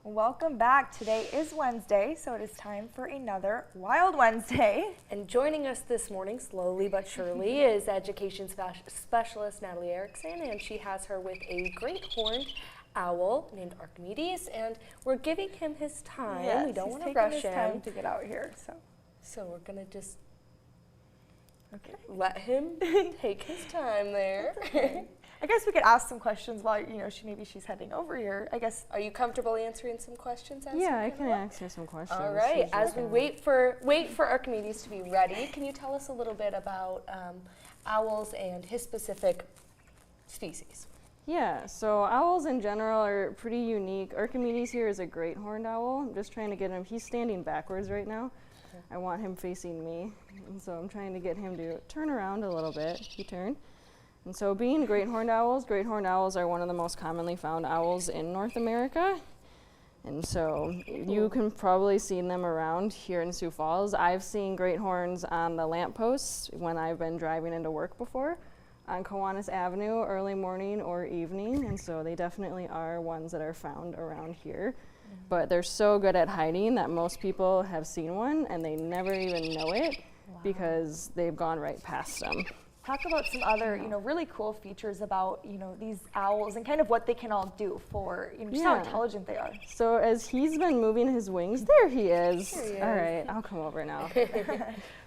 Welcome back. Today is Wednesday, so it is time for another Wild Wednesday. And joining us this morning, slowly but surely, is education specialist Natalie Erickson, and she has her with a great horned owl named Archimedes, and we're giving him his time. Yes, we don't want to taking rush his him. time to get out here. So we're gonna just Okay. let him take his time there. Okay. I guess we could ask some questions while she's heading over here. I guess. Are you comfortable answering some questions? Yeah, I can answer some questions. All right. As we wait for Archimedes to be ready, can you tell us a little bit about owls and his specific species? Yeah, so owls in general are pretty unique. Archimedes here is a great horned owl. I'm just trying to get him, he's standing backwards right now. I want him facing me, and so I'm trying to get him to turn around a little bit. He turned. And so being great horned owls are one of the most commonly found owls in North America. And so you can probably see them around here in Sioux Falls. I've seen great horns on the lampposts when I've been driving into work before, on Kiwanis Avenue, early morning or evening. And so they definitely are ones that are found around here. But they're so good at hiding that most people have seen one and they never even know it because they've gone right past them. Talk about some other, really cool features about, these owls and kind of what they can all do for, just how intelligent they are. So as he's been moving his wings, there he is. There he is. All right, I'll come over now.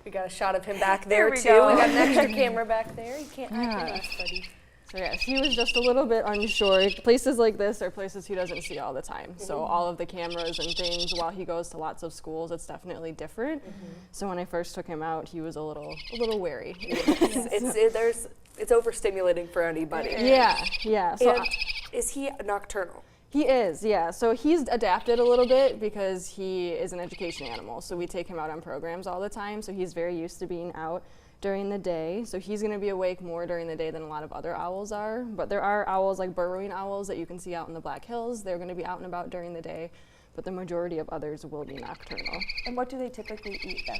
We got a shot of him back there we too. go. We got an extra camera back there. You can't hide from us, buddy. So yes, he was just a little bit unsure. Places like this are places he doesn't see all the time. So all of the cameras and things, while he goes to lots of schools, it's definitely different. So when I first took him out, he was a little wary. It's overstimulating for anybody. Yeah. So And is he nocturnal? he is, yeah. So he's adapted a little bit because he is an education animal. So we take him out on programs all the time. So he's very used to being out during the day. So he's going to be awake more during the day than a lot of other owls are. But there are owls like burrowing owls that you can see out in the Black Hills. They're going to be out and about during the day, but the majority of others will be nocturnal. And what do they typically eat then?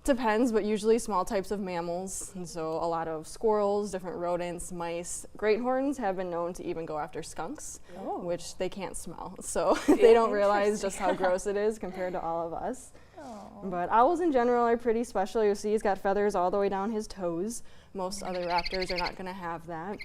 Depends, but usually small types of mammals. And so a lot of squirrels, different rodents, mice. Great horns have been known to even go after skunks, which they can't smell. So they don't realize just how gross it is compared to all of us. But owls in general are pretty special. You'll see he's got feathers all the way down his toes. Most other raptors are not going to have that.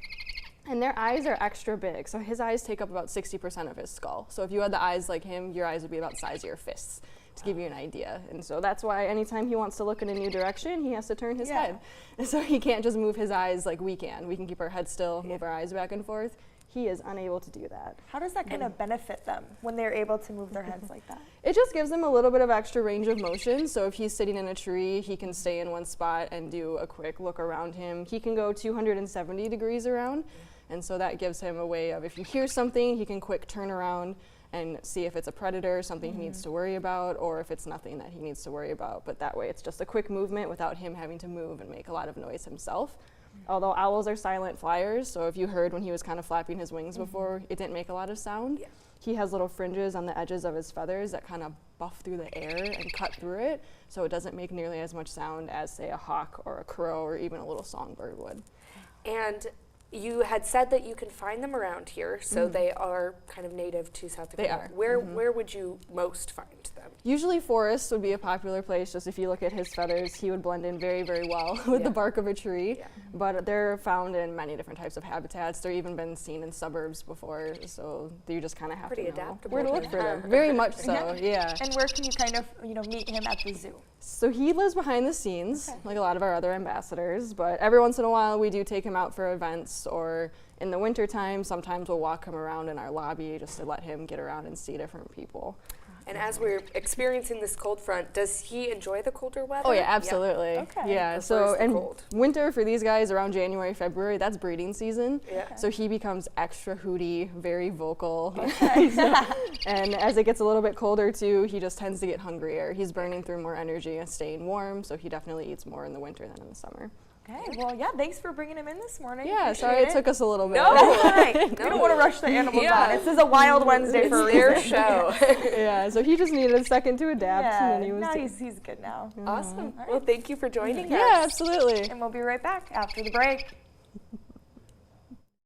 And their eyes are extra big. So his eyes take up about 60% of his skull. So if you had the eyes like him, your eyes would be about the size of your fists, to give you an idea. And so that's why anytime he wants to look in a new direction, he has to turn his head. And so he can't just move his eyes like we can. We can keep our head still, move our eyes back and forth. He is unable to do that. How does that kind of benefit them when they're able to move their heads like that? It just gives them a little bit of extra range of motion. So if he's sitting in a tree, he can stay in one spot and do a quick look around him. He can go 270 degrees around. And so that gives him a way of, if he hears something, he can quick turn around and see if it's a predator, something he needs to worry about, or if it's nothing that he needs to worry about. But that way it's just a quick movement without him having to move and make a lot of noise himself. Although owls are silent flyers, so if you heard when he was kind of flapping his wings before, it didn't make a lot of sound. He has little fringes on the edges of his feathers that kind of buff through the air and cut through it, so it doesn't make nearly as much sound as, say, a hawk or a crow or even a little songbird would. And you had said that you can find them around here, so they are kind of native to South Dakota. They are. Where would you most find them? Usually forests would be a popular place. Just if you look at his feathers, he would blend in very, very well with the bark of a tree. But they're found in many different types of habitats. They've even been seen in suburbs before, so you just kind of have Pretty to know adaptable. where to look for them. Very much so, yeah. And where can you kind of, meet him at the zoo? So he lives behind the scenes, like a lot of our other ambassadors, but every once in a while we do take him out for events, or in the wintertime, sometimes we'll walk him around in our lobby just to let him get around and see different people. And as we're experiencing this cold front, does he enjoy the colder weather? Oh yeah, absolutely. Okay. Yeah, Prefers so the and cold. winter for these guys around January, February, that's breeding season. Yeah. So he becomes extra hooty, very vocal. And as it gets a little bit colder too, he just tends to get hungrier. He's burning through more energy and staying warm, so he definitely eats more in the winter than in the summer. Okay, well, yeah, thanks for bringing him in this morning. Yeah, sorry it took us a little bit. No. That's all right. We don't want to rush the animals on. This is a Wild Wednesday for a Their reason. show. Yeah, so he just needed a second to adapt, and then he was now he's good now. Awesome. Well, thank you for joining us. Yeah, absolutely. And we'll be right back after the break.